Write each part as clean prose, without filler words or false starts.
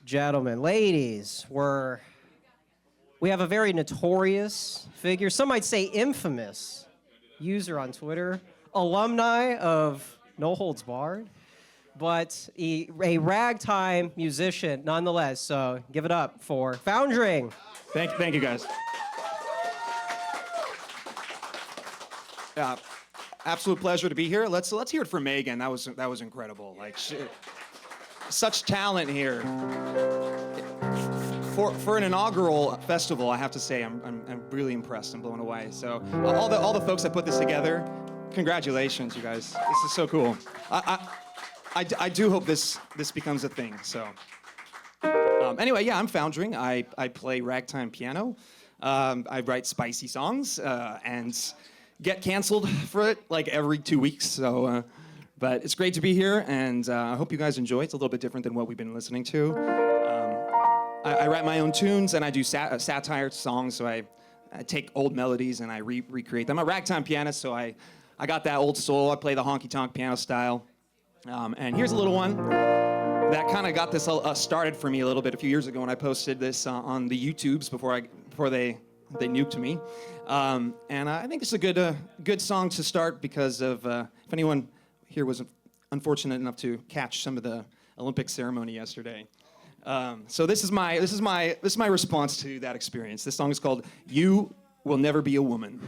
gentlemen, ladies, we have a very notorious figure, some might say infamous, user on Twitter, alumni of No Holds Barred, but a ragtime musician nonetheless. So give it up for Foundring. Thank you, guys. Yeah, absolute pleasure to be here. Let's hear it for Megan. That was incredible. Like, such talent here. For an inaugural festival, I have to say I'm really impressed and blown away. So all the folks that put this together, congratulations, you guys. This is so cool. I do hope this becomes a thing. So anyway, yeah, I'm Foundring. I play ragtime piano. I write spicy songs and get canceled for it like every 2 weeks. So, but it's great to be here, and I hope you guys enjoy. It's a little bit different than what we've been listening to. I write my own tunes, and I do satire songs. So I take old melodies and I recreate them. I'm a ragtime pianist, so I got that old soul. I play the honky-tonk piano style. And here's a little one that kind of got this started for me a little bit a few years ago when I posted this on the YouTubes before they nuked me. And I think it's a good song to start because of if anyone here was unfortunate enough to catch some of the Olympic ceremony yesterday. So this is my response to that experience. This song is called "You Will Never Be a Woman."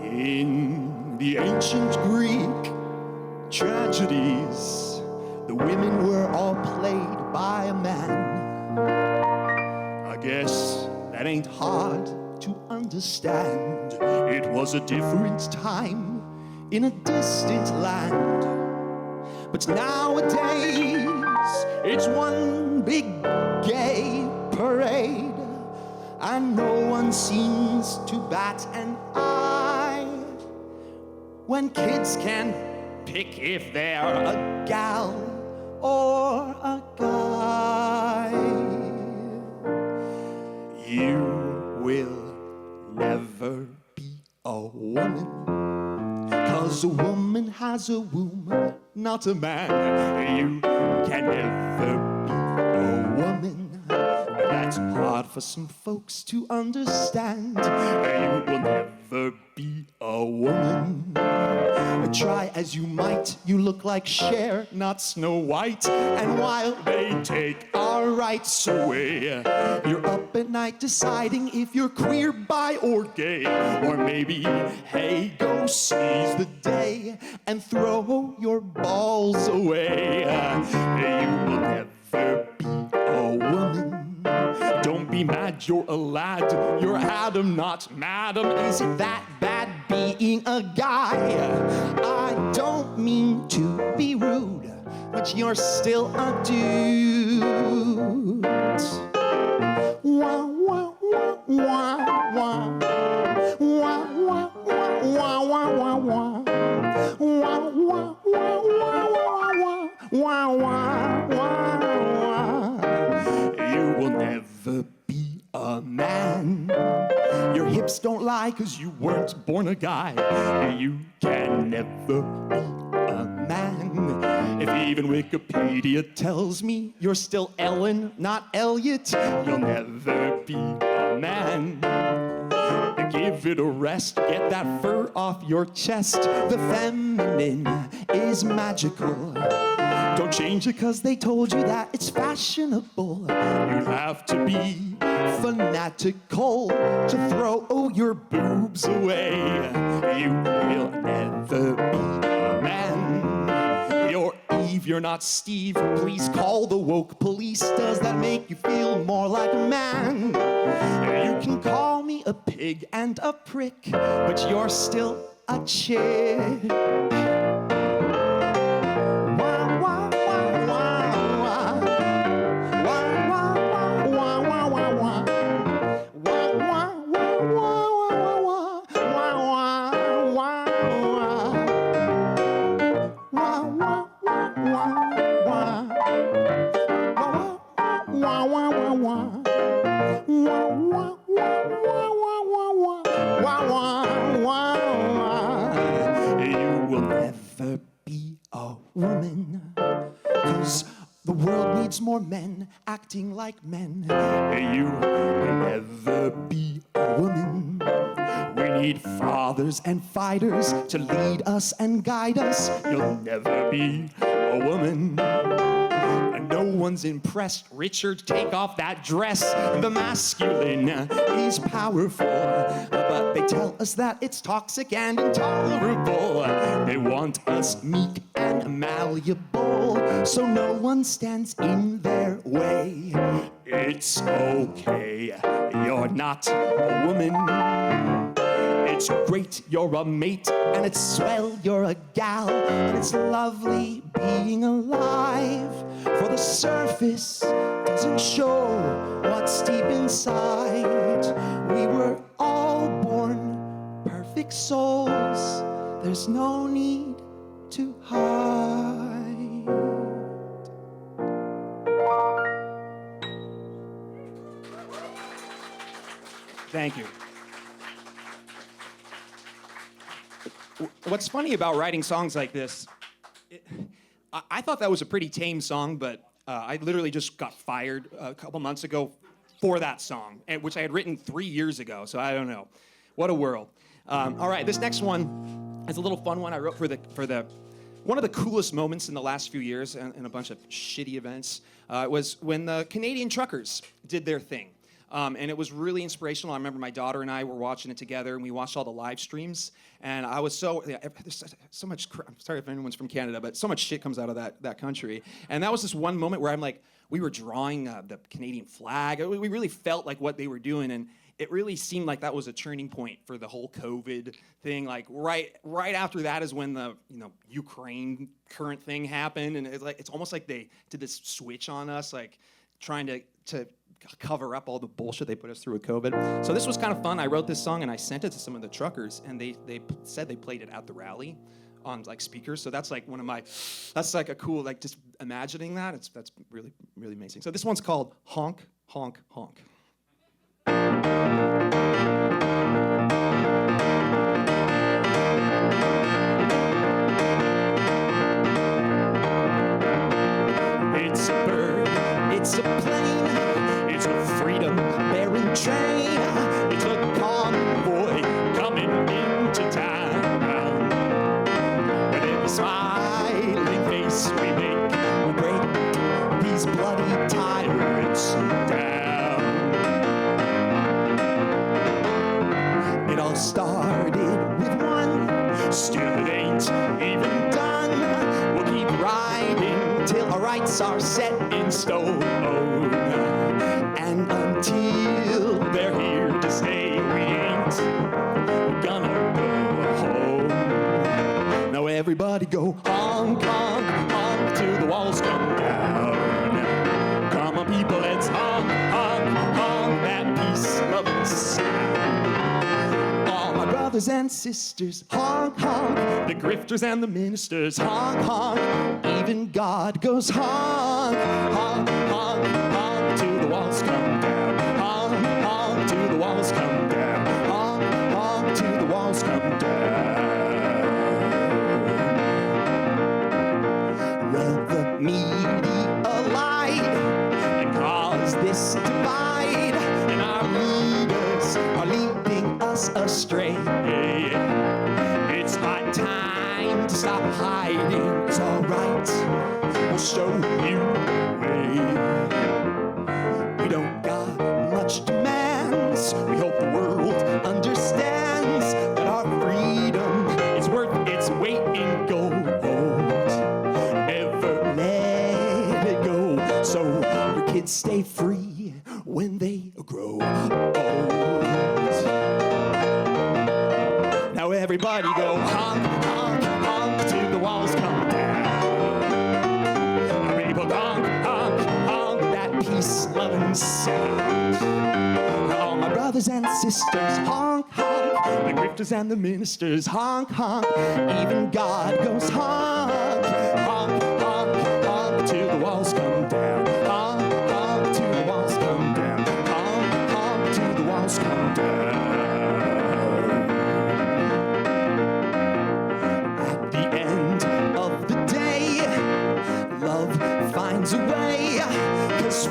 In the ancient Greek tragedies, the women were all played by a man. I guess that ain't hard to understand. It was a different time in a distant land. But nowadays, it's one big gay parade, and no one seems to bat an eye when kids can pick if they're a gal or a guy. You will never be a woman, 'cause a woman has a womb, not a man. You can never be a woman. That's hard for some folks to understand. You will never be a woman. Try as you might, you look like Cher, not Snow White. And while they take our rights away, you're up at night deciding if you're queer, bi, or gay. Or maybe, hey, go seize the day and throw your balls away. You will never be a woman. Don't be mad, you're a lad. You're Adam, not madam. Is it that bad being a guy? I don't mean to be rude, but you're still a dude. Wah, wah, wah, wah, wah. Wah, wah, wah, wah, wah, wah. Wah, wah, wah, wah, wah, wah, wah, wah, wah. You will never be a man. Your hips don't lie, 'cause you weren't born a guy. You can never be a man. If even Wikipedia tells me you're still Ellen, not Elliot, you'll never be a man. Give it a rest, get that fur off your chest. The feminine is magical. Don't change it 'cause they told you that it's fashionable. You have to be fanatical to throw your boobs away. You will never be a man. You're Eve, you're not Steve. Please call the woke police. Does that make you feel more like a man? You can call me a pig and a prick, but you're still a chick. You will never be a woman. 'Cause the world needs more men acting like men. Hey, you will never be a woman. We need fathers and fighters to lead us and guide us. You'll never be a woman. No one's impressed. Richard, take off that dress. The masculine is powerful, but they tell us that it's toxic and intolerable. They want us meek and malleable, so no one stands in their way. It's okay, you're not a woman. It's great, you're a mate, and it's swell, you're a gal, and it's lovely being alive. For the surface doesn't show what's deep inside. We were all born perfect souls. There's no need to hide. Thank you. What's funny about writing songs like this, I thought that was a pretty tame song, but I literally just got fired a couple months ago for that song, which I had written 3 years ago, so I don't know. What a world. All right, this next one is a little fun one I wrote for the one of the coolest moments in the last few years in a bunch of shitty events was when the Canadian truckers did their thing. And it was really inspirational. I remember my daughter and I were watching it together, and we watched all the live streams. And I was there's so much, I'm sorry if anyone's from Canada, but so much shit comes out of that country. And that was this one moment where I'm like, we were drawing the Canadian flag. We really felt like what they were doing, and it really seemed like that was a turning point for the whole COVID thing. Like right after that is when the Ukraine current thing happened, and it's almost like they did this switch on us, like trying to cover up all the bullshit they put us through with COVID. So this was kind of fun. I wrote this song and I sent it to some of the truckers, and they said they played it at the rally on like speakers. So that's like that's like a cool, like just imagining that. That's really, really amazing. So this one's called Honk, Honk, Honk. It's a bird, it's a plane, it's a freedom-bearing train, it's a convoy coming into town. With every smiling face we make, we break these bloody tyrants down. It all started with one, still it ain't even done. We'll keep riding till our rights are set in stone. And until they're here to stay, we ain't gonna go home. Now everybody go honk, honk, honk till the walls come down. Come on people, let's honk, honk, honk that peace-loving sound. All my brothers and sisters, honk, honk. The grifters and the ministers, honk, honk. Even God goes honk, honk, honk, honk till the walls come down. Honk, honk till the walls come down. Honk, honk till the walls come down. Well, the media lied and caused this divide, and our leaders are leading us astray. It's high time to stop hiding. It's all right, we'll show you the way. We don't got much demands. We hope the world understands that our freedom is worth its weight in gold. Never let it go, so your kids stay free when they grow old. Now everybody go honk, honk, honk till the walls come down. Now people honk, honk, honk that peace-loving sound. Now all my brothers and sisters honk, honk. The grifters and the ministers honk, honk. Even God goes honk, honk, honk, honk till the walls come down. Honk, honk till the walls come down. Honk, honk till the walls come down.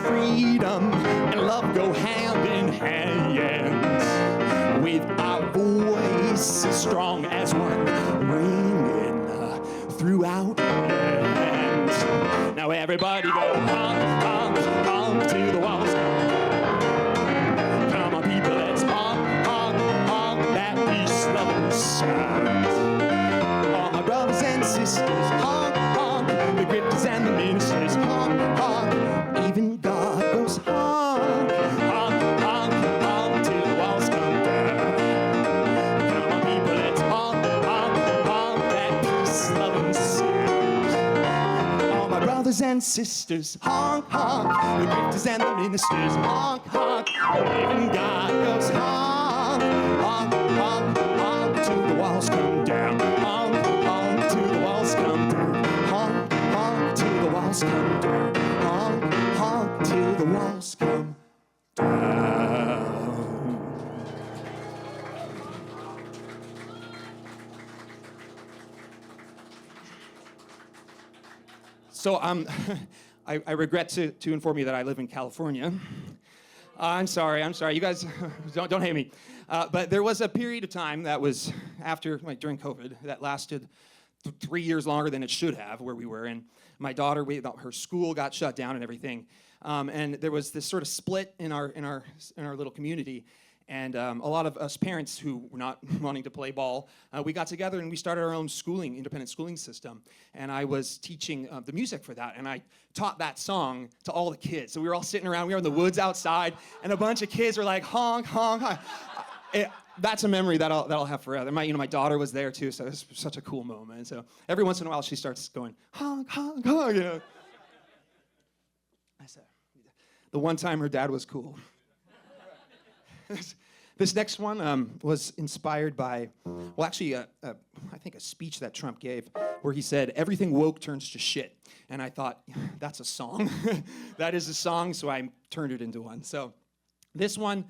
freedom and love go hand in hand. With our voices strong as one, ringing throughout the land. Now everybody go honk, honk, honk to the walls. Come on, people, let's honk, honk, honk that peace-loving sound. All my brothers and sisters, honk, honk. The grifters and the ministers, honk, honk. Even God goes honk, honk, honk, honk till the walls come down. Come on, people, let's honk, honk, honk that peace-loving sound. All my brothers and sisters, honk, honk. The grifters and the ministers, honk, honk. Even God goes honk, honk, honk, honk till the walls come down. Honk, honk till the walls come down. Honk, honk till the walls come down. Honk, honk till the walls come down. So I regret to inform you that I live in California. I'm sorry. You guys, don't hate me. But there was a period of time that was after, like during COVID, that lasted 3 years longer than it should have, where we were. And my daughter, her school got shut down and everything. And there was this sort of split in our little community. And a lot of us parents who were not wanting to play ball, we got together and we started our own independent schooling system. And I was teaching the music for that. And I taught that song to all the kids. So we were all sitting around, we were in the woods outside, and a bunch of kids were like, honk, honk, honk. That's a memory that I'll have forever. My daughter was there too, so it was such a cool moment. So every once in a while she starts going, honk, honk, honk, I said, the one time her dad was cool. This next one was inspired by, I think a speech that Trump gave where he said, everything woke turns to shit. And I thought, that's a song. That is a song, so I turned it into one. So this one,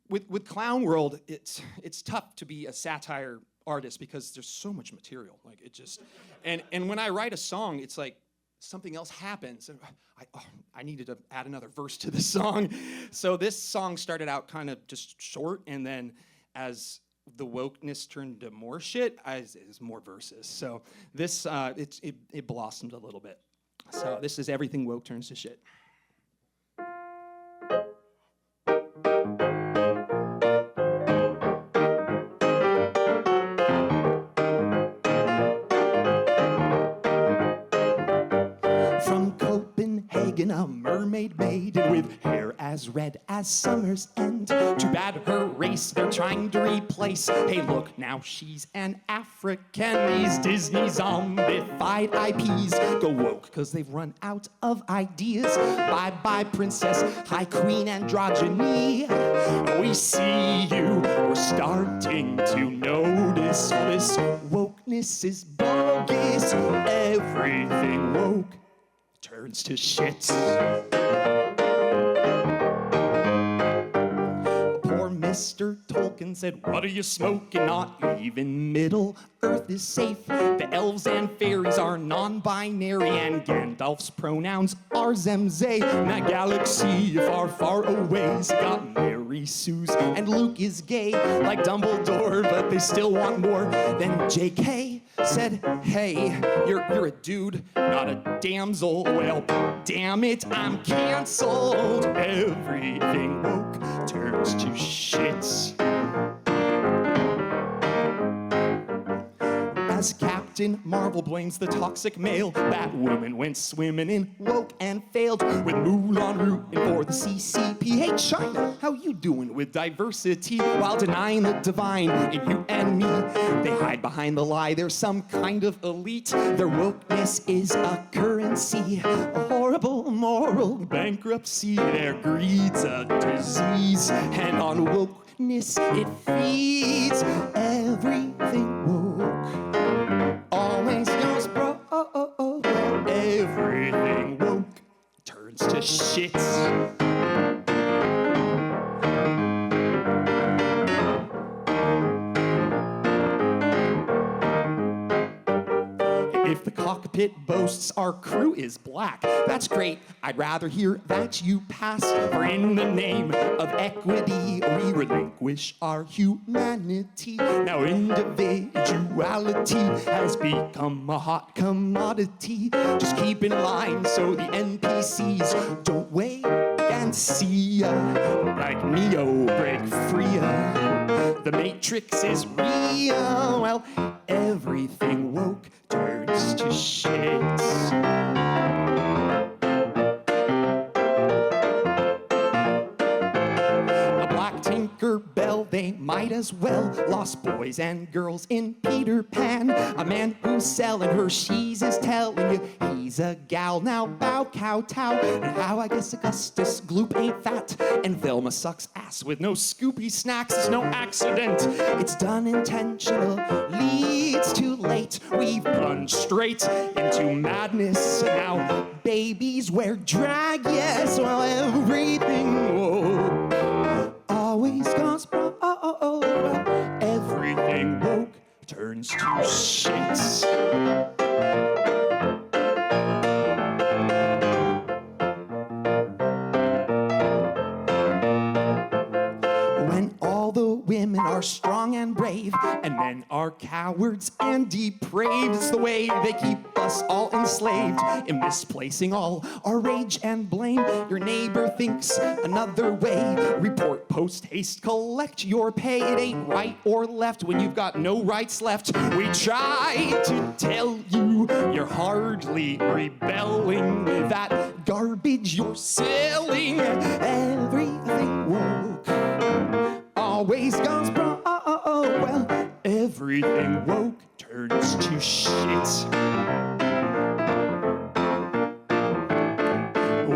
with Clown World, it's tough to be a satire artist because there's so much material. Like it just, and when I write a song, it's like, something else happens. I needed to add another verse to this song. So this song started out kind of just short, and then as the wokeness turned to more shit, there's more verses. So this, it blossomed a little bit. So this is Everything Woke Turns to Shit. A mermaid maiden with hair as red as summer's end. Too bad her race they're trying to replace. Hey, look, now she's an African. These Disney zombified IPs go woke because they've run out of ideas. Bye-bye, princess, high queen androgyny. We see you, we're starting to notice this wokeness is bogus. Everything woke turns to shit. Poor Mr. Tolkien said, what are you smoking? Not even Middle Earth is safe. The elves and fairies are non-binary, and Gandalf's pronouns are Zemze. That galaxy far, far away's got Mary Sue's, and Luke is gay like Dumbledore, but they still want more. Then JK said, hey, you're a dude, not a damsel. Well, damn it, I'm canceled. Everything woke turns to shit. As Captain Marvel blames the toxic male, Batwoman went swimming in woke and failed with Moulin rooting for the CCP. Hey, China, how you doing with diversity while denying the divine in you and me? They hide behind the lie there's some kind of elite. Their wokeness is a currency, a horrible moral bankruptcy. Their greed's a disease, and on wokeness it feeds. Everything woke always goes broke. Everything woke turns to shit. If the cockpit boasts our crew is black, that's great. I'd rather hear that you pass. For in the name of equity, we relinquish our humanity. Now individuality has become a hot commodity. Just keep in line so the NPCs don't wait and see ya. Like Neo, break free ya. The Matrix is real. Well, everything woke turns to shit. Tinkerbell, they might as well. Lost boys and girls in Peter Pan. A man who's selling Hershey's is telling you he's a gal. Now bow, kowtow. And how I guess Augustus Gloop ain't fat. And Velma sucks ass with no Scoopy snacks. It's no accident. It's done intentionally. It's too late. We've plunged straight into madness. Now babies wear drag, yes, while everything always goes wrong. Everything woke turns to shit. When all the women are strong and brave, and men are cowards and depraved, it's the way they keep us all enslaved in misplacing all our rage and blame. Your neighbor thinks another way. Report, post, haste, collect your pay. It ain't right or left when you've got no rights left. We try to tell you you're hardly rebelling with that garbage you're selling. Everything woke always goes wrong. Well, everything woke turns to shit.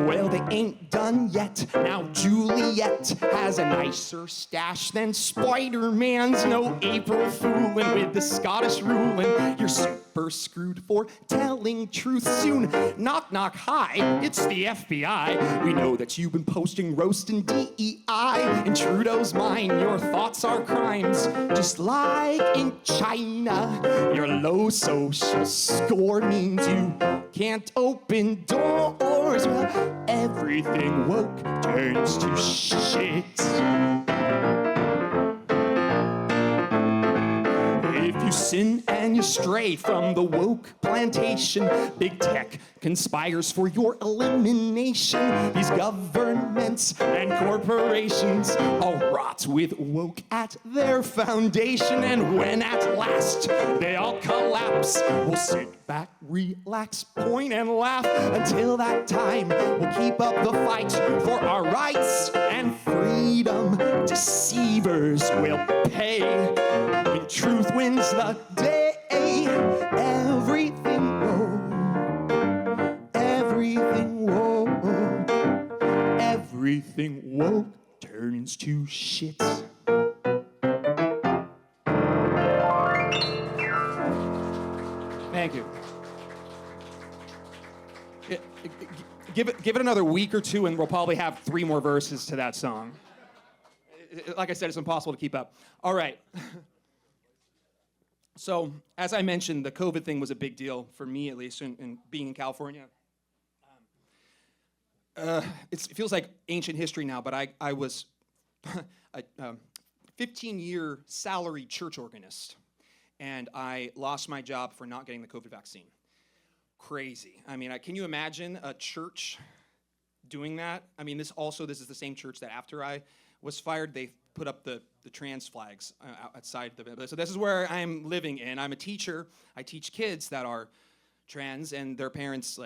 Well, they ain't done yet. Now Juliet has a nicer stash than Spider-Man's. No April Foolin' with the Scottish rulin'. You're super screwed for telling truth soon. Knock, knock, hi, it's the FBI. We know that you've been posting roasting DEI. In Trudeau's mind, your thoughts are crimes. Just like in China, your low social score means you can't open doors. Well, everything woke turns to shit. If you sin and you stray from the woke plantation, big tech conspires for your elimination. These governments and corporations all rot with woke at their foundation. And when at last they all collapse, we'll sit back, relax, point and laugh. Until that time, we'll keep up the fight for our rights and freedom. Deceivers will pay when truth wins the day. Everything woke, everything woke, everything woke turns to shit. Thank you. Give it another week or two, and we'll probably have 3 more verses to that song. Like I said, it's impossible to keep up. All right. So, as I mentioned, the COVID thing was a big deal for me, at least, in being in California. It feels like ancient history now, but I was a 15-year salaried church organist, and I lost my job for not getting the COVID vaccine. Crazy. I mean, can you imagine a church doing that? I mean, this is the same church that after I was fired, they put up the trans flags outside the. So this is where I'm living in. I'm a teacher. I teach kids that are trans, and their parents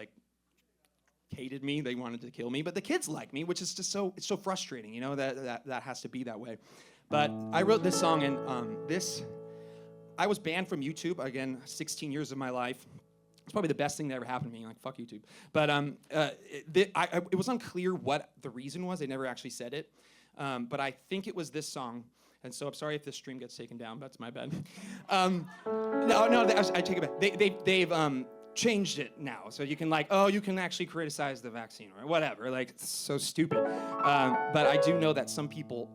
hated me. They wanted to kill me, but the kids like me, which is just it's so frustrating, you know, that has to be that way. But I wrote this song, and I was banned from YouTube, again, 16 years of my life. It's probably the best thing that ever happened to me, like, fuck YouTube. But it was unclear what the reason was. They never actually said it. But I think it was this song. And so I'm sorry if this stream gets taken down. That's my bad. I take it back. They've changed it now. So you can you can actually criticize the vaccine or whatever. Like, it's so stupid. But I do know that some people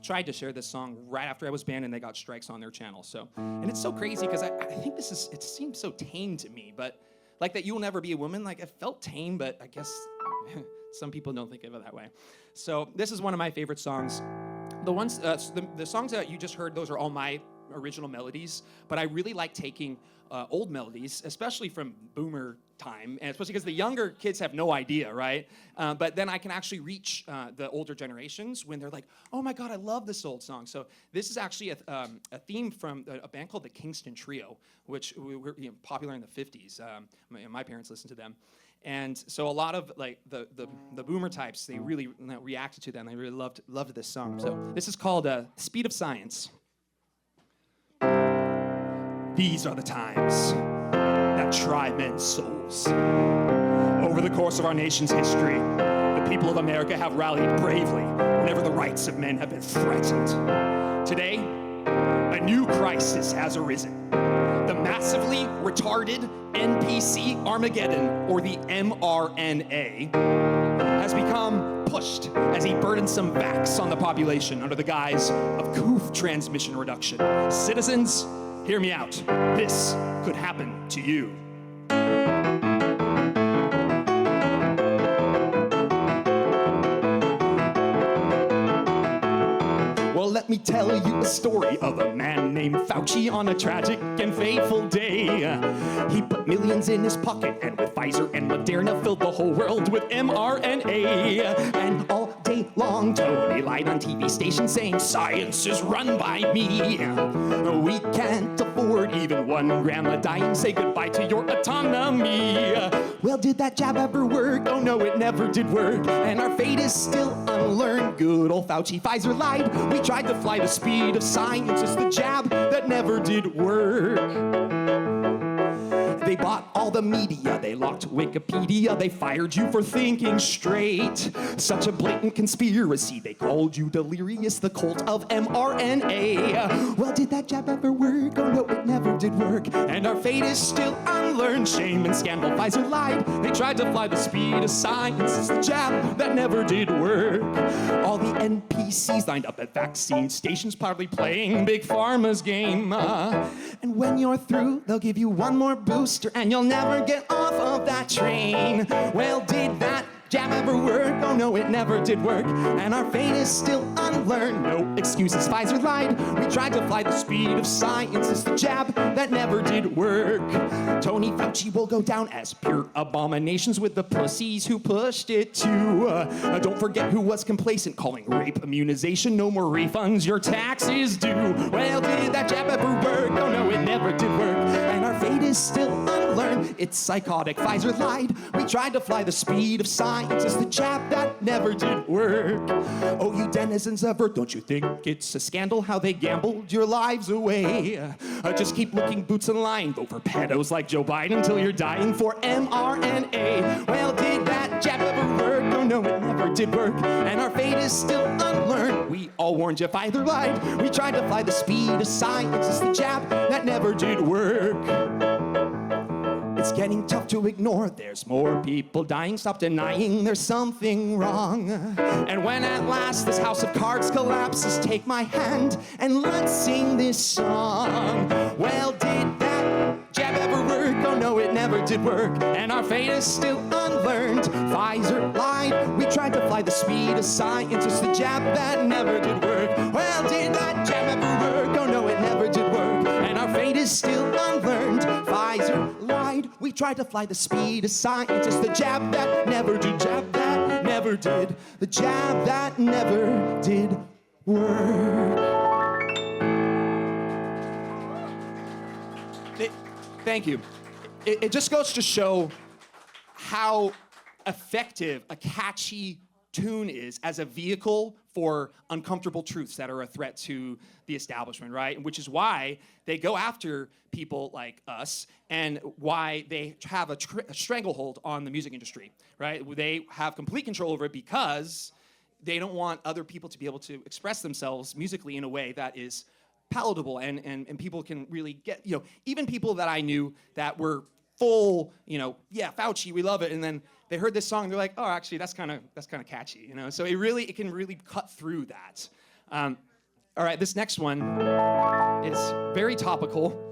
tried to share this song right after I was banned, and they got strikes on their channel. So, and it's so crazy because I think it seems so tame to me, but like that You Will Never Be a Woman, like it felt tame, but I guess some people don't think of it that way. So this is one of my favorite songs. The songs that you just heard, those are all my original melodies, but I really like taking old melodies, especially from boomer time, and especially because the younger kids have no idea, right? But then I can actually reach the older generations when they're like, oh my God, I love this old song. So this is actually a theme from a band called the Kingston Trio, which were popular in the 50s. My parents listened to them. And so a lot of like the boomer types, they really reacted to them. They really loved this song. So this is called Speed of Science. These are the times that try men's souls. Over the course of our nation's history, the people of America have rallied bravely whenever the rights of men have been threatened. Today, a new crisis has arisen. The massively retarded NPC Armageddon, or the mRNA, has become pushed as a burdensome vax on the population under the guise of COOF transmission reduction. Citizens, hear me out. This could happen to you. Well, let me tell you a story of a man named Fauci on a tragic and fateful day. He put millions in his pocket, and with Pfizer and Moderna filled the whole world with mRNA. And all day long, Tony lied on TV stations saying science is run by me. We can't afford even 1 gram of dying. Say goodbye to your autonomy. Well, did that jab ever work? Oh no, it never did work. And our fate is still unlearned. Good old Fauci, Pfizer lied. We tried to fly the speed of science. It's the jab that never did work. They bought all the media, they locked Wikipedia, they fired you for thinking straight. Such a blatant conspiracy, they called you delirious, the cult of mRNA. Well, did that jab ever work? Oh no, it never did work. And our fate is still unlearned. Shame and scandal, Pfizer lied. They tried to fly the speed of science. It's the jab that never did work. All the NPCs lined up at vaccine stations, proudly playing Big Pharma's game. And when you're through, they'll give you one more booster, and you'll never get off of that train. Well, did that jab ever work? Oh no, it never did work. And our fate is still unlearned. No excuses, Pfizer lied. We tried to fly the speed of science. It's the jab that never did work. Tony Fauci will go down as pure abominations with the pussies who pushed it too. Don't forget who was complacent, calling rape immunization. No more refunds, your taxes due. Well, did that jab ever work? Oh no, it never did work. And our fate is still unlearned. It's psychotic, Pfizer lied. We tried to fly the speed of science. It's the jab that never did work. Oh, you denizens of Earth, don't you think it's a scandal how they gambled your lives away? Just keep looking boots in line. Vote for pedos like Joe Biden until you're dying for mRNA. Well, did that jab ever work? Oh no, it never did work. And our fate is still unlearned. We all warned you, Pfizer lied. We tried to fly the speed of science. It's the jab that never did work. It's getting tough to ignore. There's more people dying. Stop denying there's something wrong. And when at last this house of cards collapses, take my hand and let's sing this song. Well, did that jab ever work? Oh no, it never did work. And our fate is still unlearned. Pfizer lied. We tried to fly the speed of science. It's the jab that never did work. Well, did that jab ever work? Oh no, it never did work. And our fate is still unlearned. Pfizer lied. We tried to fly the speed of science. It's the jab that never did. Jab that never did. The jab that never did work. Thank you. It just goes to show how effective a catchy tune is as a vehicle for uncomfortable truths that are a threat to the establishment, right? Which is why they go after people like us and why they have a stranglehold on the music industry, right? They have complete control over it because they don't want other people to be able to express themselves musically in a way that is palatable and people can really get, even people that I knew that were full, yeah, Fauci, we love it, and then they heard this song, they're like, oh, actually, that's kind of catchy, So it can really cut through that. All right, this next one is very topical.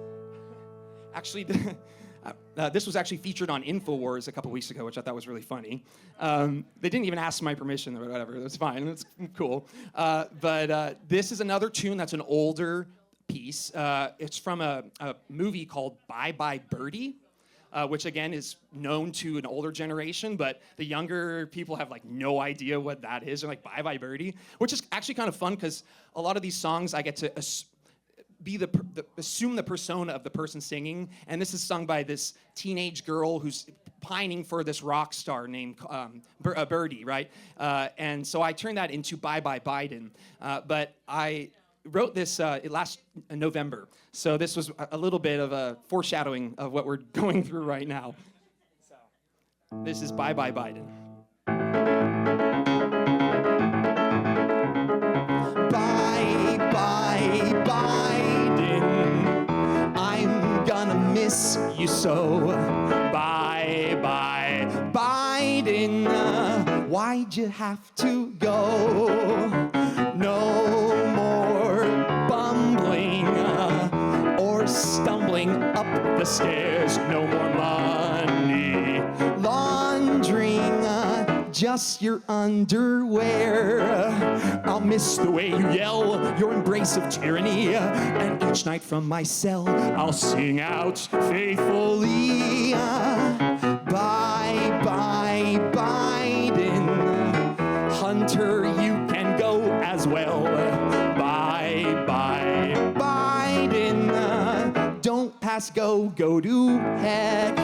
Actually, this was actually featured on InfoWars a couple weeks ago, which I thought was really funny. They didn't even ask my permission or whatever. It was fine. It's cool. But this is another tune that's an older piece. It's from a movie called Bye Bye Birdie, which again is known to an older generation, but the younger people have like no idea what that is. They're like, Bye Bye Birdie, which is actually kind of fun because a lot of these songs I get to assume the persona of the person singing, and this is sung by this teenage girl who's pining for this rock star named Birdie, right? And so I turned that into Bye Bye Biden, but I wrote this last November, so this was a little bit of a foreshadowing of what we're going through right now. So this is Bye Bye Biden. Bye Bye Biden, I'm gonna miss you so. Bye Bye Biden, why'd you have to go? No more bumbling or stumbling up the stairs. No more money laundering, just your underwear. I'll miss the way you yell, your embrace of tyranny, and each night from my cell I'll sing out faithfully. Bye Bye Biden, Hunter, you can go as well. Bye Bye Biden, don't pass go to heck.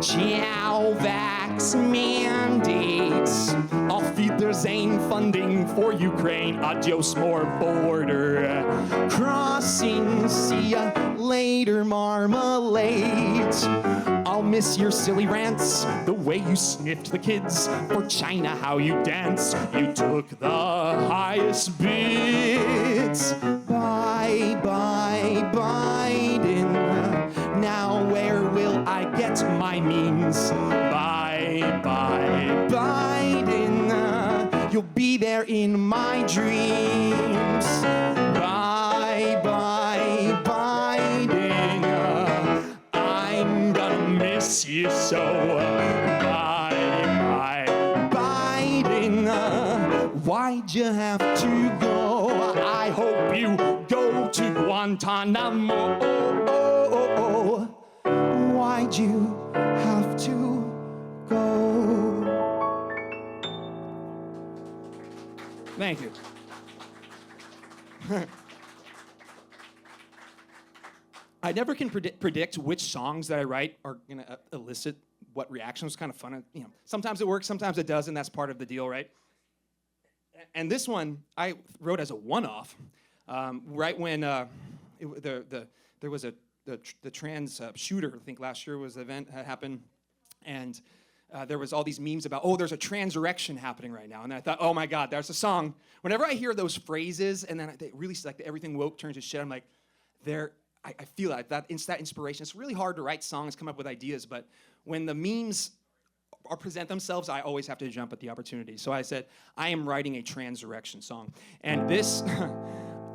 Chow vax mandates, I'll feed their Zane funding for Ukraine. Adios more border crossing, see ya later marmalade. I'll miss your silly rants, the way you sniffed the kids, for China how you dance. You took the highest bids. Bye Bye Biden, now where will I get my memes? Bye Bye Biden, you'll be there in my dreams. Bye Bye Biden, I'm gonna miss you so. Bye Bye Biden, why'd you have to go? I hope you go to Guantanamo. Why'd you have to go? Thank you. I never can predict which songs that I write are going to elicit what reaction. It's kind of fun. You know, sometimes it works, sometimes it doesn't. That's part of the deal, right? And this one I wrote as a one-off, right when there was the trans shooter. I think last year was the event that happened, and there was all these memes about, oh, there's a transurrection happening right now. And I thought, oh my God, there's a song. Whenever I hear those phrases, and then they really like everything woke turns to shit, I'm like, I feel that inspiration. It's really hard to write songs, come up with ideas, but when the memes present themselves, I always have to jump at the opportunity. So I said, I am writing a transurrection song. And this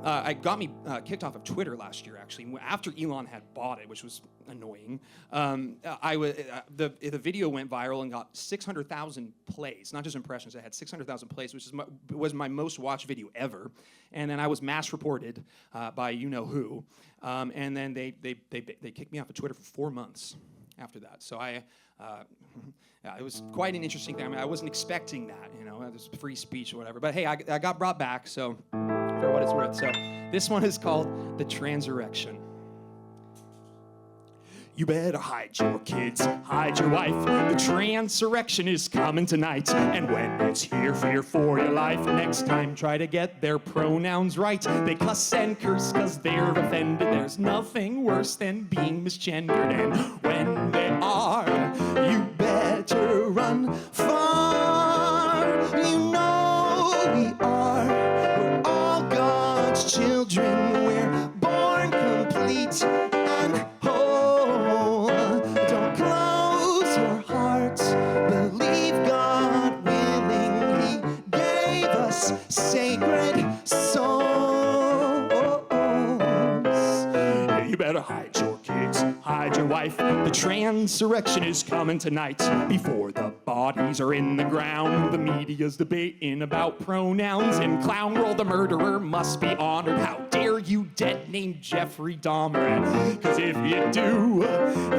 it got me kicked off of Twitter last year, actually, after Elon had bought it, which was annoying. The video went viral and got 600,000 plays, not just impressions. It had 600,000 plays, which was my most watched video ever. And then I was mass reported by you-know-who. And then they kicked me off of Twitter for 4 months after that. So it was quite an interesting thing. I mean, I wasn't expecting that, you know, it was free speech or whatever. But hey, I got brought back, so for what it's worth. So this one is called The Transurrection. You better hide your kids, hide your wife. The transurrection is coming tonight. And when it's here, fear for your life. Next time, try to get their pronouns right. They cuss and curse because they're offended. There's nothing worse than being misgendered. And when they are, you better run far. You know we are. We're all God's children. We're born complete and whole. Don't close your heart. Believe God willing. He gave us sacred souls. transurrection is coming tonight. Before the bodies are in the ground, the media's debating about pronouns. In Clown World, the murderer must be honored. How dare you dead name Jeffrey Dahmer? Cause if you do,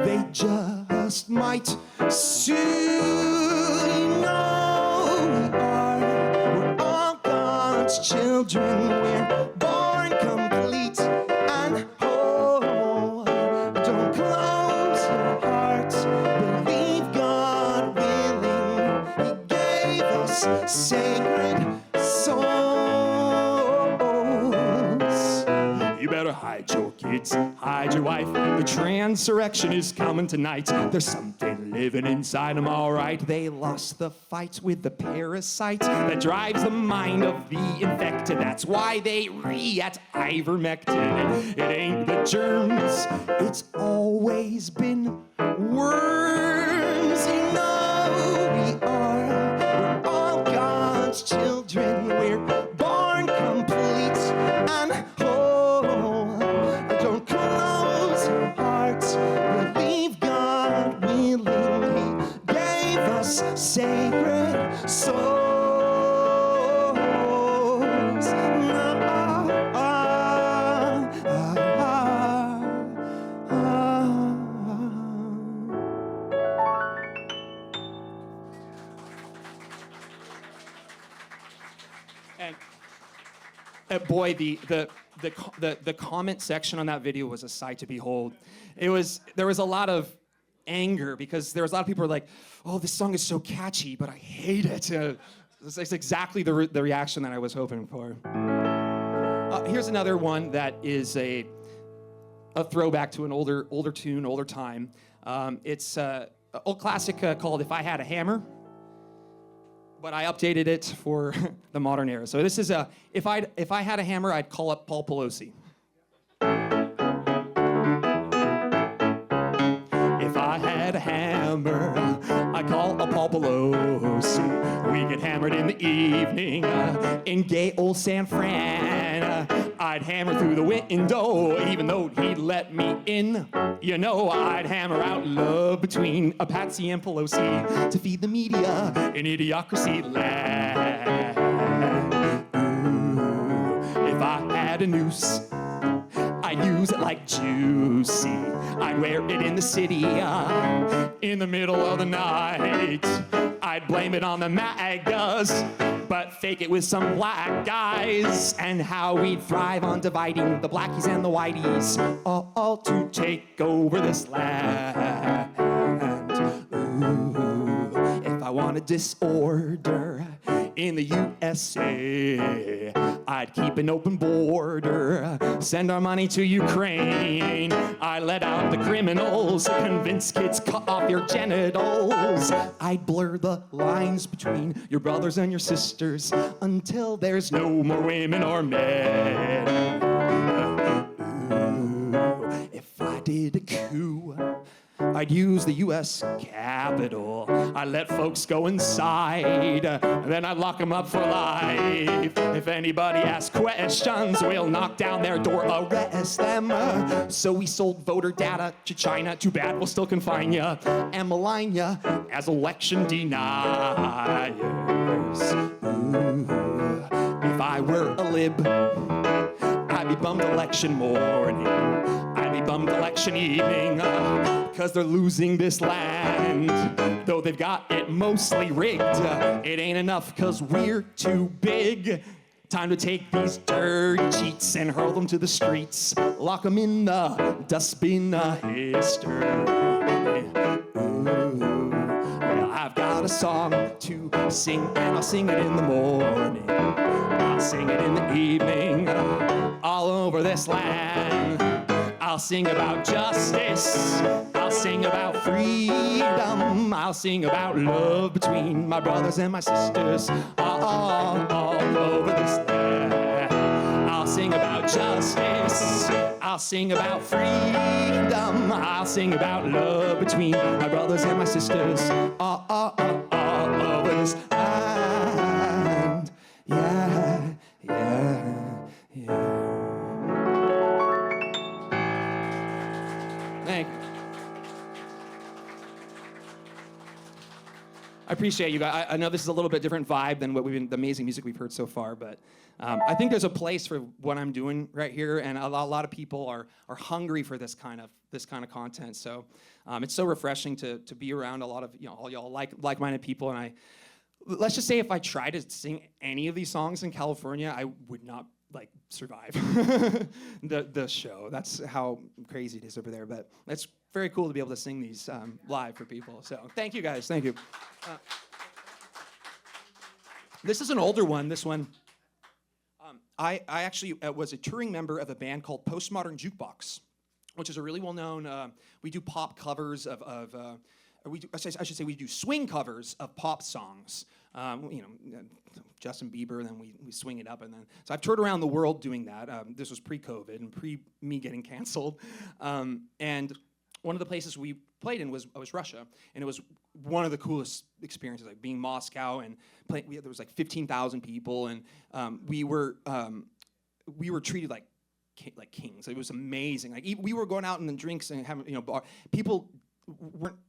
they just might sue. You know we're all God's children. We're born complete and whole. Don't close your hearts. Believe God willing. He gave us sacred souls. You better hide your kids, hide your wife. The transurrection is coming tonight. There's something living inside them, all right. They lost the fight with the parasite that drives the mind of the infected. That's why they at ivermectin. It ain't the germs, it's always been worms. You know we're all God's children. We're born complete and whole. Don't close your hearts. Believe God willing. He gave us sacred souls. And boy, the comment section on that video was a sight to behold. There was a lot of anger because there was a lot of people who were like, "Oh, this song is so catchy, but I hate it." It's exactly the reaction that I was hoping for. Here's another one that is a throwback to an older tune, older time. It's an old classic called "If I Had a Hammer," but I updated it for the modern era. So this is if I had a hammer, I'd call up Paul Pelosi. If I had a hammer, I'd call up Paul Pelosi. We get hammered in the evening in gay old San Fran. I'd hammer through the window, even though he'd let me in. You know, I'd hammer out love between a Patsy and Pelosi to feed the media in idiocracy land. Ooh, if I had a noose, I'd use it like juicy. I'd wear it in the city in the middle of the night. I'd blame it on the MAGAs, but fake it with some black guys. And how we'd thrive on dividing the blackies and the whiteys, all to take over this land. Ooh, if I wanted disorder in the USA, I'd keep an open border, send our money to Ukraine. I let out the criminals, convince kids cut off your genitals. I'd blur the lines between your brothers and your sisters until there's no more women or men. Ooh, if I did a coup, I'd use the U.S. Capitol. I'd let folks go inside, then I'd lock them up for life. If anybody asks questions, we'll knock down their door, arrest them. So we sold voter data to China. Too bad, we'll still confine ya and malign ya as election deniers. Ooh, if I were a lib, I'd be bummed election morning. I'd be bummed election evening. Cause they're losing this land, though they've got it mostly rigged. It ain't enough cause we're too big. Time to take these dirty cheats and hurl them to the streets. Lock them in the dustbin of history. Ooh. Well, I've got a song to sing and I'll sing it in the morning. I'll sing it in the evening, all over this land. I'll sing about justice, I'll sing about freedom, I'll sing about love between my brothers and my sisters, all over this land. I'll sing about justice, I'll sing about freedom, I'll sing about love between my brothers and my sisters, all over this land. Yeah, yeah, yeah. Thank you. I appreciate you guys. I know this is a little bit different vibe than the amazing music we've heard so far, but I think there's a place for what I'm doing right here, and a lot of people are hungry for this kind of content. So it's so refreshing to be around a lot of all y'all like-minded people. And let's just say if I tried to sing any of these songs in California, I would not survive the show. That's how crazy it is over there. But it's very cool to be able to sing these live for people. So thank you guys. Thank you. This is an older one. This one. I actually was a touring member of a band called Postmodern Jukebox, which is a really well-known. We do pop covers I should say we do swing covers of pop songs. Justin Bieber, then we swing it up, and then so I've toured around the world doing that. This was pre-COVID and me getting canceled, and one of the places we played in was Russia, and it was one of the coolest experiences, being Moscow and playing. There was 15,000 people, and we were treated like kings. It was amazing. We were going out and then drinks and having people.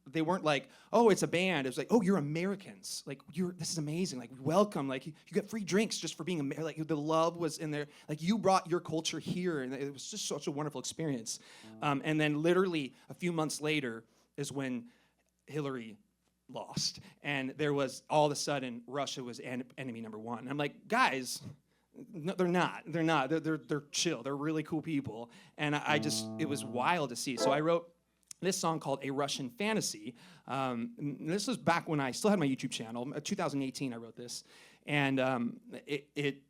They weren't like, oh, it's a band. It was like, oh, you're Americans. This is amazing. Welcome. You get free drinks just for being American. The love was in there. You brought your culture here, and it was just such a wonderful experience. And then literally a few months later is when Hillary lost, and there was all of a sudden Russia was enemy number one. And I'm like, guys. No, they're not. They're chill. They're really cool people, and it was wild to see. So I wrote this song called A Russian Fantasy. This was back when I still had my YouTube channel. 2018 I wrote this. And it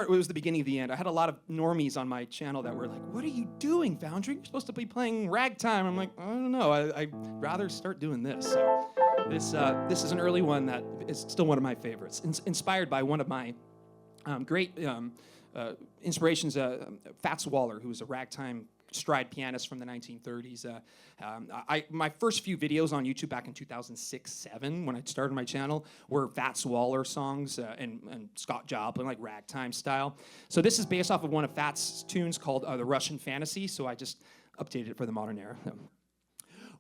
was the beginning of the end. I had a lot of normies on my channel that were like, what are you doing, Foundring? You're supposed to be playing ragtime. I'm like, I don't know. I'd rather start doing this. So this is an early one that is still one of my favorites. Inspired by one of my great inspirations, Fats Waller, who was a ragtime stride pianist from the 1930s. My first few videos on YouTube back in 2006-07, when I started my channel, were Fats Waller songs and Scott Joplin, ragtime style. So this is based off of one of Fats' tunes called The Russian Fantasy, so I just updated it for the modern era.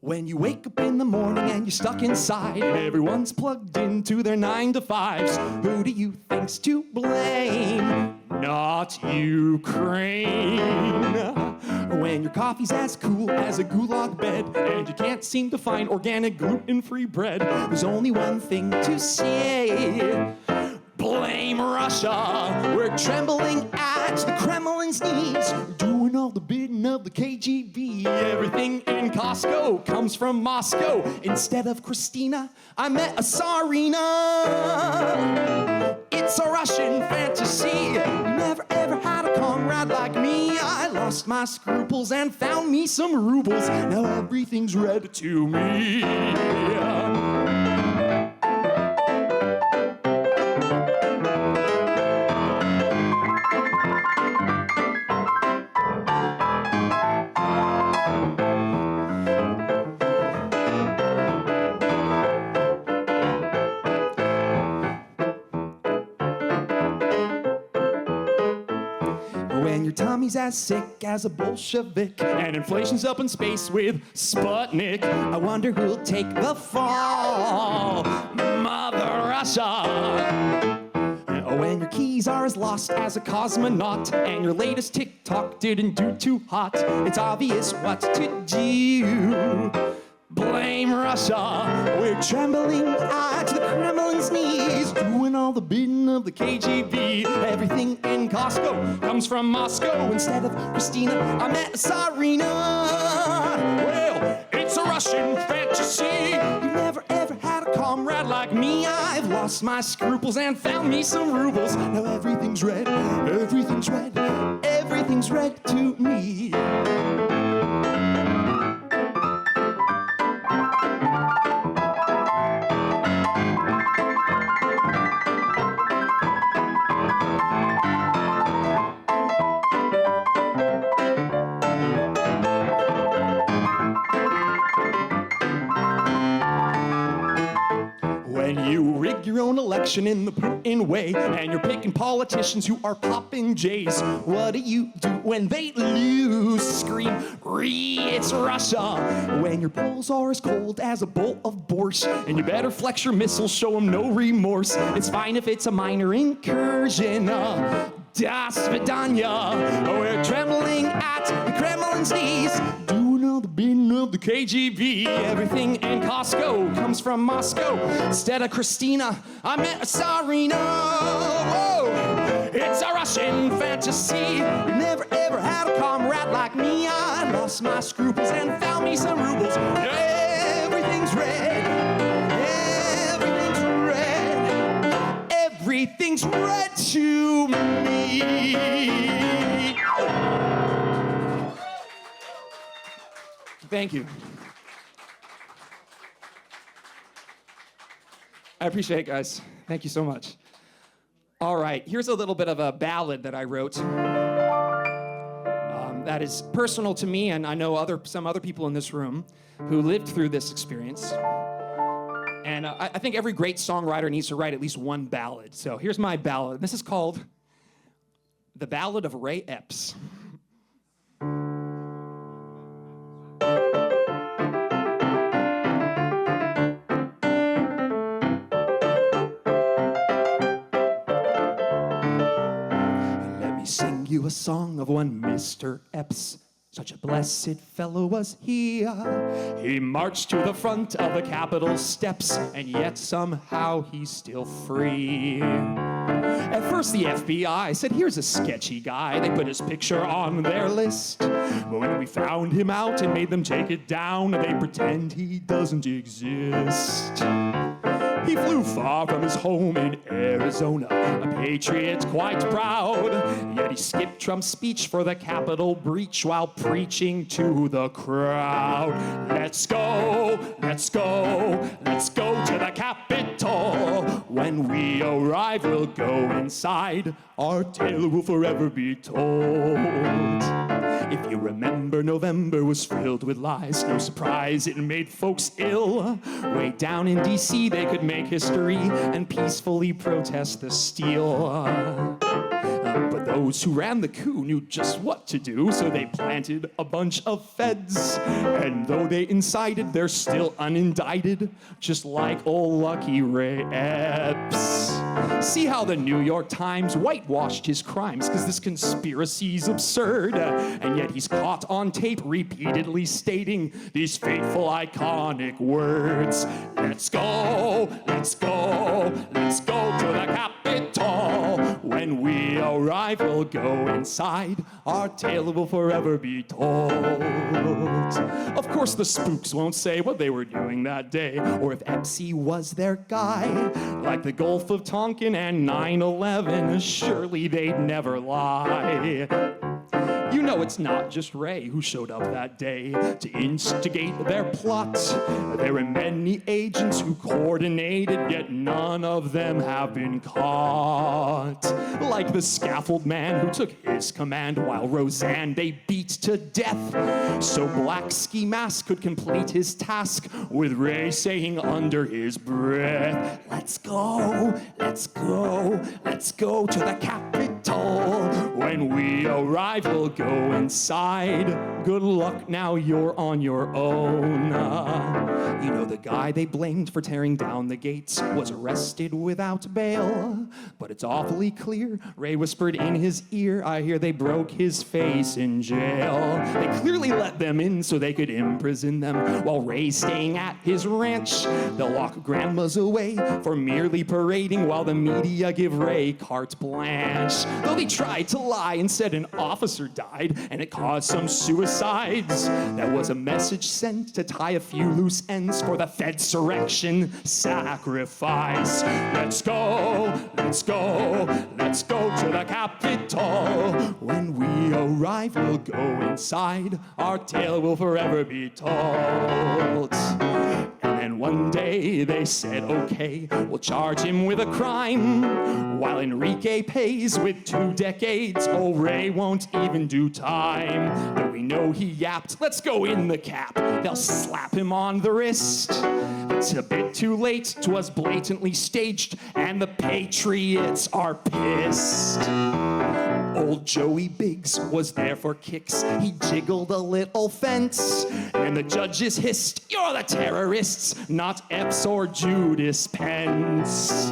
When you wake up in the morning and you're stuck inside, everyone's plugged into their 9-to-5s. Who do you think's to blame? Not Ukraine. When your coffee's as cool as a gulag bed and you can't seem to find organic gluten-free bread, there's only one thing to say. Blame Russia. We're trembling at the Kremlin's knees, doing all the bidding of the KGB. Everything in Costco comes from Moscow. Instead of Christina, I met a Tsarina. It's a Russian fantasy. Never ever had a comrade like me. I lost my scruples and found me some rubles. Now everything's red to me. When your tummy's as sick as a Bolshevik and inflation's up in space with Sputnik, I wonder who'll take the fall. Mother Russia. When your keys are as lost as a cosmonaut and your latest TikTok didn't do too hot, it's obvious what to do. Blame Russia. We're trembling at the Kremlin's knees, doing all the bidding of the KGB. Everything in Costco comes from Moscow. Instead of Christina, I met Tsarina. Well, it's a Russian fantasy. You've never ever had a comrade like me. I've lost my scruples and found me some rubles. Now everything's red, everything's red, everything's red to me. When You rig your own election in the Putin way, and you're picking politicians who are popping J's. What do you do when they lose? Scream, it's Russia. When your polls are as cold as a bowl of borscht, and you better flex your missiles, show them no remorse. It's fine if it's a minor incursion. Das Vidanya. We're trembling at the Kremlin's knees. Doing all the beating of the KGB. Everything in Costco comes from Moscow. Instead of Christina, I met a Tsarina. Whoa! It's a Russian fantasy. You never ever had a comrade like me. I lost my scruples and found me some rubles. Everything's red. Everything's red. Everything's red to me. Thank you. I appreciate it, guys. Thank you so much. All right, here's a little bit of a ballad that I wrote that is personal to me, and I know some other people in this room who lived through this experience. And I think every great songwriter needs to write at least one ballad. So here's my ballad. This is called The Ballad of Ray Epps. Sing you a song of one Mr. Epps. Such a blessed fellow was he. He marched to the front of the Capitol steps, and yet somehow he's still free. At first the FBI said, here's a sketchy guy. They put his picture on their list. But when we found him out and made them take it down, they pretend he doesn't exist. He flew far from his home in Arizona, a patriot quite proud. Yet he skipped Trump's speech for the Capitol breach while preaching to the crowd. Let's go, let's go, let's go to the Capitol. When we arrive, we'll go inside. Our tale will forever be told. If you remember, November was filled with lies. No surprise, it made folks ill. Way down in D.C., they could make history and peacefully protest the steal. But those who ran the coup knew just what to do, so they planted a bunch of feds. And though they incited, they're still unindicted, just like old Lucky Ray Epps. See how the New York Times whitewashed his crimes, because this conspiracy's absurd. And yet he's caught on tape repeatedly stating these fateful, iconic words. Let's go, let's go, let's go to the Capitol. When we arrive, we'll go inside. Our tale will forever be told. Of course, the spooks won't say what they were doing that day, or if Epsy was their guy. Like the Gulf of Tonkin and 9/11, surely they'd never lie. You know it's not just Ray who showed up that day to instigate their plot. There were many agents who coordinated, yet none of them have been caught. Like the scaffold man who took his command while Roseanne they beat to death, so Black Ski Mask could complete his task with Ray saying under his breath, let's go, let's go, let's go to the Capitol. When we arrive, we'll go inside. Good luck, now you're on your own. You know the guy they blamed for tearing down the gates was arrested without bail. But it's awfully clear, Ray whispered in his ear, I hear they broke his face in jail. They clearly let them in so they could imprison them, while Ray's staying at his ranch. They'll lock grandmas away for merely parading, while the media give Ray carte blanche. Though they tried to lie and said an officer died, and it caused some suicides. That was a message sent to tie a few loose ends for the Fedsurrection sacrifice. Let's go, let's go, let's go to the Capitol. When we arrive, we'll go inside. Our tale will forever be told. And one day they said, okay, we'll charge him with a crime, while Enrique pays with 2 decades. Oh, Ray won't even do time. Though we know he yapped, let's go in the cap. They'll slap him on the wrist. The It's a bit too late, 'twas blatantly staged, and the Patriots are pissed. Old Joey Biggs was there for kicks. He jiggled a little fence, and the judges hissed, "You're the terrorists, not Epps or Judas Pence."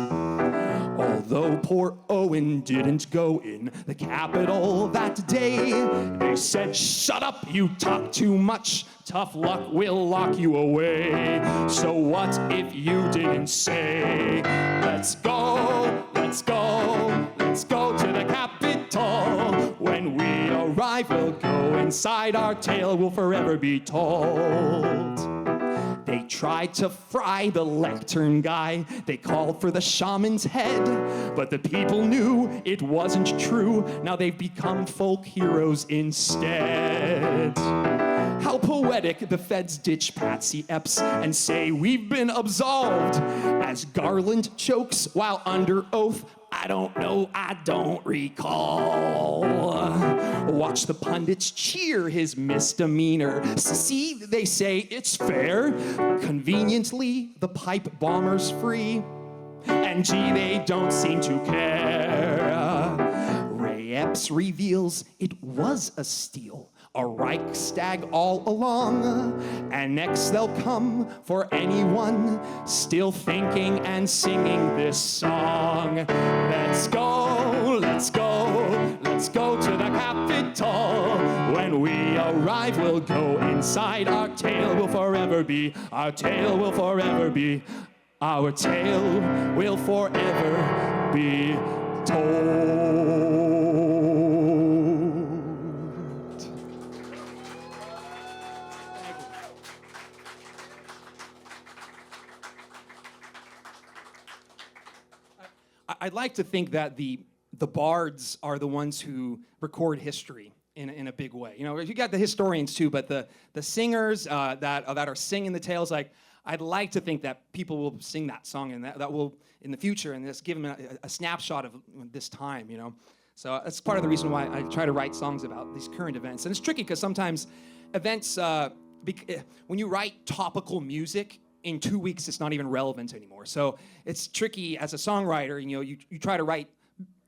Although poor Owen didn't go in the Capitol that day, they said, "Shut up, you talk too much. Tough luck will lock you away." So what if you didn't say, "Let's go, let's go, let's go to the Capitol. When we arrive, we'll go inside, our tale will forever be told." They tried to fry the lectern guy. They called for the shaman's head, but the people knew it wasn't true. Now they've become folk heroes instead. How poetic, the feds ditch Patsy Epps and say we've been absolved, as Garland chokes while under oath. "I don't know, I don't recall." Watch the pundits cheer his misdemeanor. "See," they say, "it's fair. Conveniently, the pipe bomber's free. And gee, they don't seem to care." Ray Epps reveals it was a steal, a Reichstag all along. And next they'll come for anyone still thinking and singing this song. Let's go, let's go, let's go to the Capitol. When we arrive, we'll go inside. Our tale will forever be, our tale will forever be, our tale will forever be told. I'd like to think that the bards are the ones who record history in a big way. You know, you got the historians too, but the singers that are singing the tales, like, I'd like to think that people will sing that song and that will in the future, and just give them a snapshot of this time, you know. So that's part of the reason why I try to write songs about these current events. And it's tricky because sometimes events, when you write topical music, in 2 weeks, it's not even relevant anymore. So it's tricky as a songwriter. You know, you try to write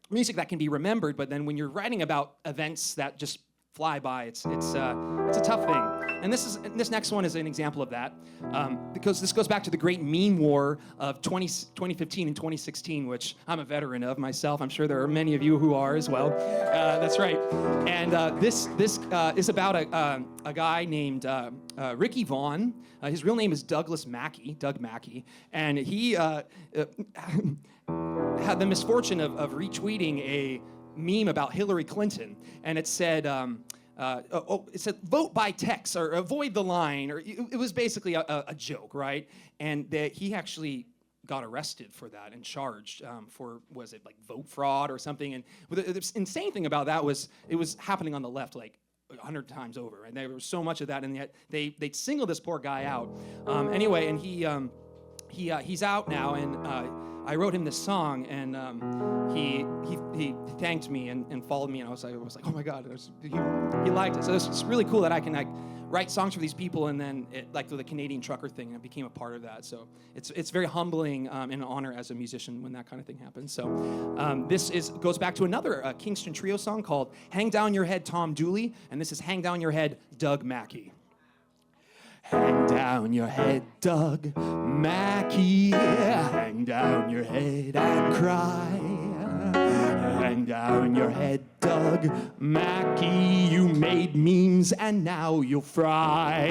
music that can be remembered, but then when you're writing about events that just fly by, it's a tough thing. And this next one is an example of that, because this goes back to the great meme war of 2015 and 2016, which I'm a veteran of myself. I'm sure there are many of you who are as well. That's right. And this is about a guy named Ricky Vaughn. His real name is Doug Mackey, and he had the misfortune of retweeting a meme about Hillary Clinton, and it said, it said vote by text or avoid the line, or it was basically a joke, right? And that he actually got arrested for that and charged for, was it like vote fraud or something? And the insane thing about that was it was happening on the left like 100 times over, and there was so much of that, and yet they'd single this poor guy out. Anyway, and he's out now, and I wrote him this song, and he thanked me and followed me, and I was like, oh my God, he liked it. So it's really cool that I can write songs for these people, and then like the Canadian trucker thing, and I became a part of that. So it's very humbling and an honor as a musician when that kind of thing happens. So this goes back to another Kingston Trio song called "Hang Down Your Head, Tom Dooley," and this is "Hang Down Your Head, Doug Mackey." Hang down your head, Doug Mackey. Hang down your head and cry. Hang down your head, Doug Mackey. You made memes and now you'll fry.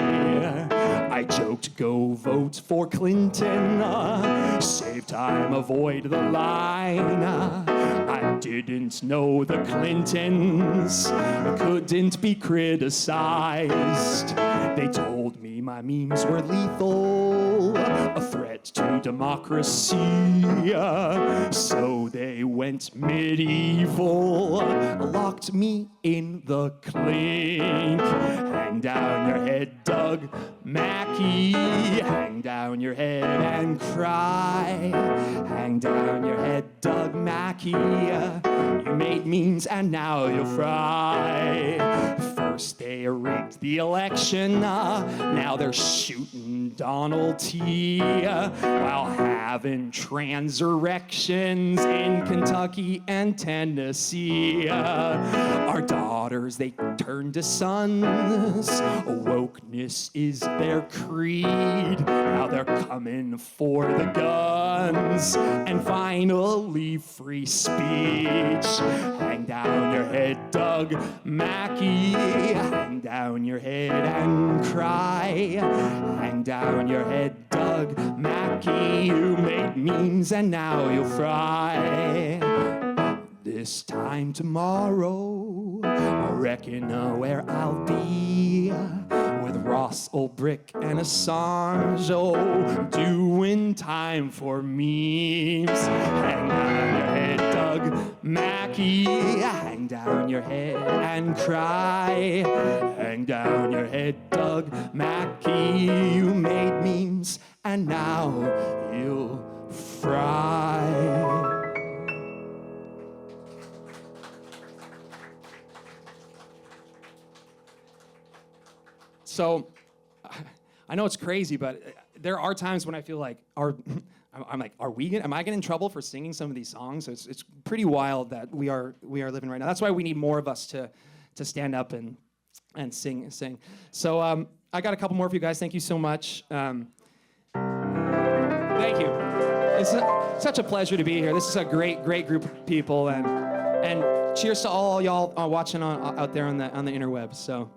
I joked, go vote for Clinton. Save time, avoid the line. I didn't know the Clintons couldn't be criticized. They told me my memes were lethal, a threat to democracy. So they went medieval, locked me in the clink. Hang down your head, Doug Mackey. Hang down your head and cry. Hang down your head, Doug Mackey. You made memes and now you'll fry. First they rigged the election, now they're shooting and Donald T. While having trans erections in Kentucky and Tennessee. Our daughters, they turn to sons. Wokeness is their creed. Now they're coming for the guns. And finally, free speech. Hang down your head, Doug Mackey. Hang down your head and cry. Hang down your head, Doug Mackey. You made memes and now you'll fry. This time tomorrow, I reckon where I'll be with Ross Ulbricht and Assange, doing time for memes. Hang down your head, Doug Mackey. Hang down your head and cry. Hang down your head, Doug Mackey. You made memes and now you'll fry. So, I know it's crazy, but there are times when I feel like, I'm like, am I getting in trouble for singing some of these songs? It's pretty wild that we are living right now. That's why we need more of us to stand up and sing. So I got a couple more for you guys. Thank you so much. Thank you. It's such a pleasure to be here. This is a great group of people, and cheers to all y'all watching out there on the interwebs. So.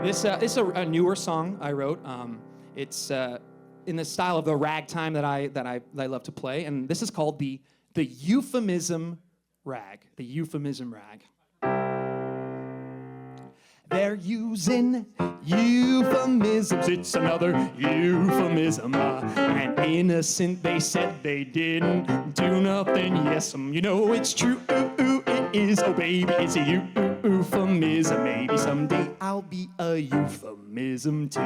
This is a newer song I wrote. It's in the style of the ragtime that I love to play, and this is called the euphemism rag. The euphemism rag. They're using euphemisms. It's another euphemism. And innocent, they said they didn't do nothing. Yes, you know it's true. It is. Oh, baby, it's a euphemism. Maybe someday I'll be a euphemism too.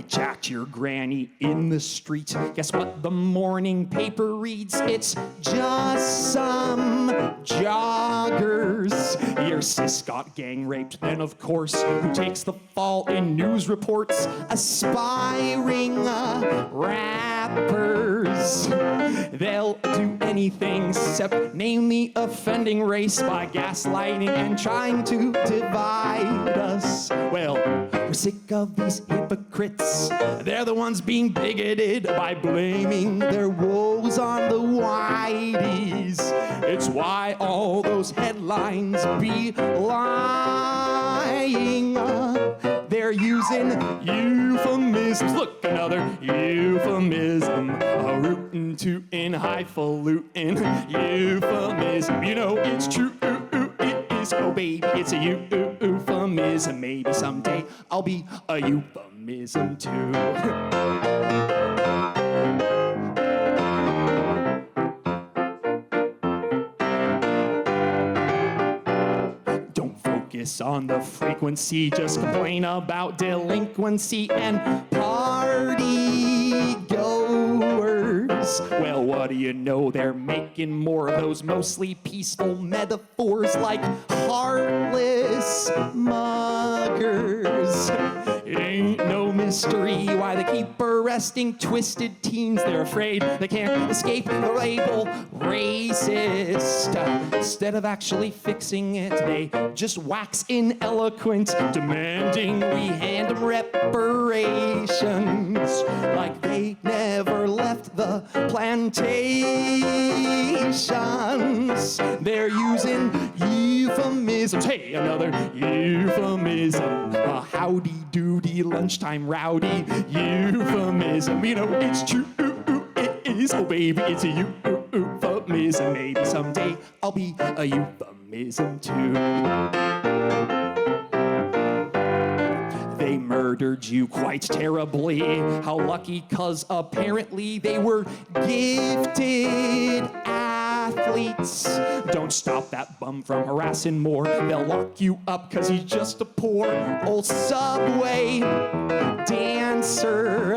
Jacked your granny in the street. Guess what the morning paper reads? It's just some joggers. Your sis got gang raped. Then, of course, who takes the fall in news reports? Aspiring rappers. They'll do anything except name the offending race by gaslighting and trying to divide us. Well, we're sick of these hypocrites. They're the ones being bigoted by blaming their woes on the whiteys. It's why all those headlines be lying. They're using euphemisms. Look, another euphemism. Rootin' tootin' highfalutin' euphemism. You know it's true. It is. Oh, baby, it's a euphemism. Maybe someday I'll be a euphemism too. Don't focus on the frequency, just complain about delinquency and party goers. Well, what do you know? They're making more of those mostly peaceful metaphors like heartless muggers. It ain't no mystery why they keep arresting twisted teens. They're afraid they can't escape the label racist. Instead of actually fixing it, they just wax ineloquent, demanding we hand them reparations. Like they never left the plantations. They're using euphemisms. Hey, another euphemism. A howdy doody lunchtime rowdy euphemism. You know it's true. It is. Oh baby, it's a euphemism. Maybe someday I'll be a euphemism too. They murdered you quite terribly. How lucky, 'cause apparently they were gifted athletes. Don't stop that bum from harassing more. They'll lock you up 'cause he's just a poor old subway dancer.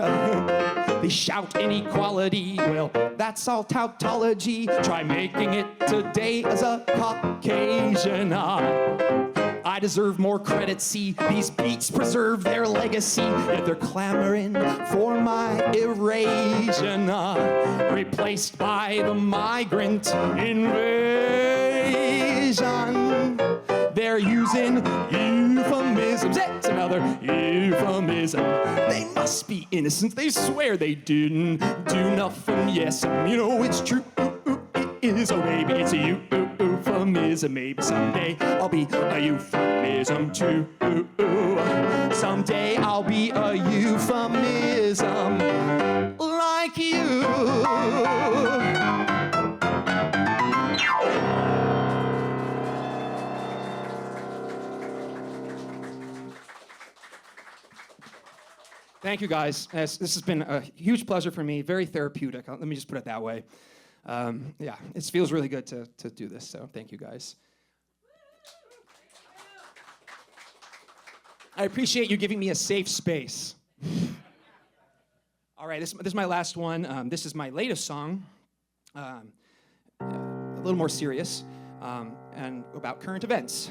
They shout inequality. Well, that's all tautology. Try making it today as a Caucasian. I deserve more credit, see, these beats preserve their legacy, yet they're clamoring for my erasion, replaced by the migrant invasion. They're using euphemisms, it's another euphemism. They must be innocent, they swear they didn't do nothing, yes, you know it's true, it is, oh maybe it's a euphemism, maybe someday I'll be a euphemism too. Someday I'll be a euphemism like you. Thank you guys. This has been a huge pleasure for me, very therapeutic. Let me just put it that way. Yeah, it feels really good to do this, so thank you guys. I appreciate you giving me a safe space. All right, this is my last one. This is my latest song, a little more serious, and about current events.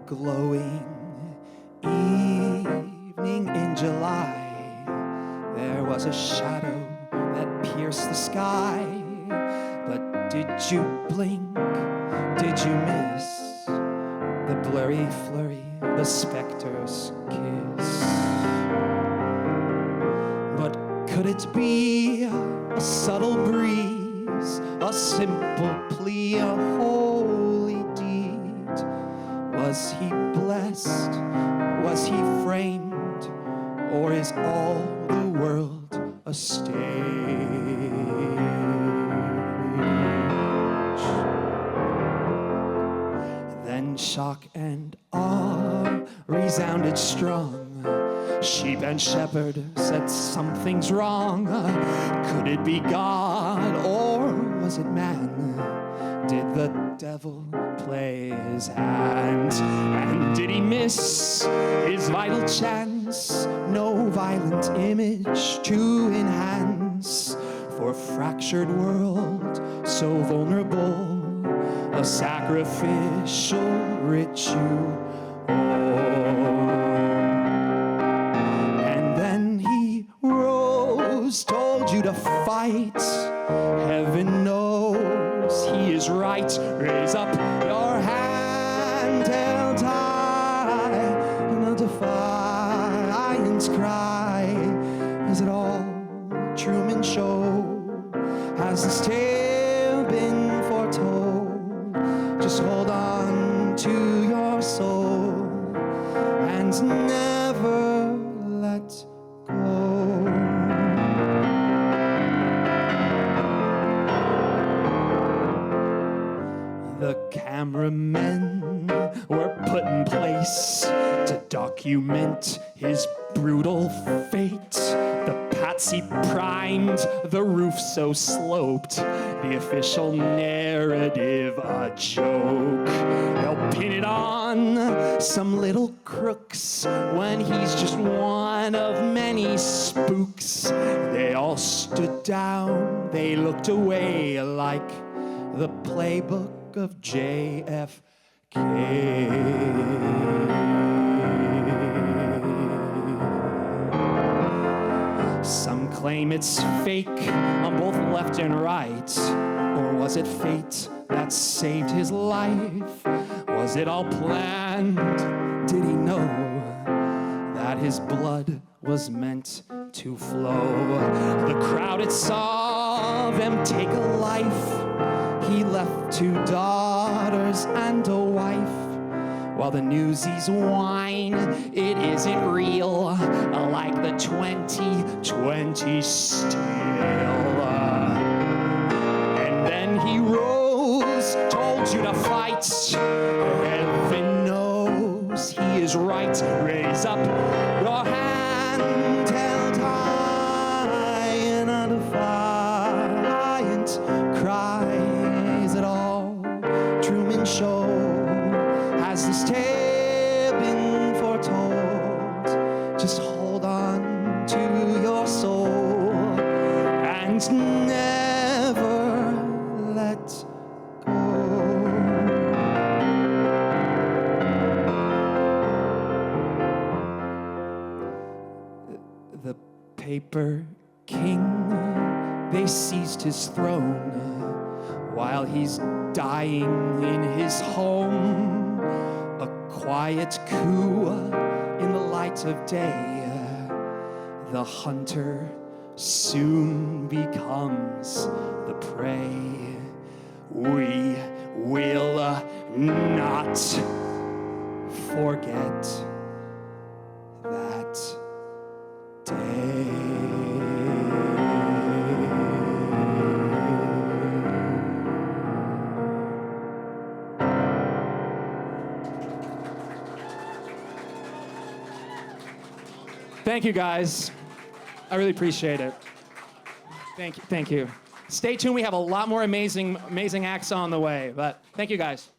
Glowing evening in July, there was a shadow that pierced the sky. But did you blink? Did you miss the blurry flurry, the specter's kiss? But could it be a subtle breeze, a simple plea, a holy deed? Was he blessed? Was he framed? Or is all the world a stage? Then shock and awe resounded strong. Sheep and shepherd said something's wrong. Could it be God or was it man? Did the devil play his hand? And did he miss his vital chance? No violent image to enhance. For a fractured world so vulnerable, a sacrificial ritual. And then he rose, told you to fight. Heaven knows he is right. Raise up your hand held high in a defiance cry. Is it all Truman Show? Has this tale been foretold? Just hold on to your soul and never let go. The cameramen were put in place to document his brutal fate. The patsy primed, the roof so sloped, the official narrative a joke. They'll pin it on some little crooks when he's just one of many spooks. They all stood down, they looked away like the playbook of JFK. Some claim it's fake on both left and right. Or was it fate that saved his life? Was it all planned? Did he know that his blood was meant to flow? The crowd, it saw them take a life. He left 2 daughters and a wife. While the newsies whine, it isn't real, like the 2020 still. And then he rose, told you to fight. Heaven knows he is right. Raise up your hand held high in a defiant cry. Is it all Truman Show? Has this tale been foretold? Just hold on to your soul and never let go. The paper king, they seized his throne while he's dying in his home. A quiet coup in the light of day. The hunter soon becomes the prey. We will not forget that day. Thank you, guys. I really appreciate it. Thank you. Stay tuned. We have a lot more amazing acts on the way. But thank you, guys.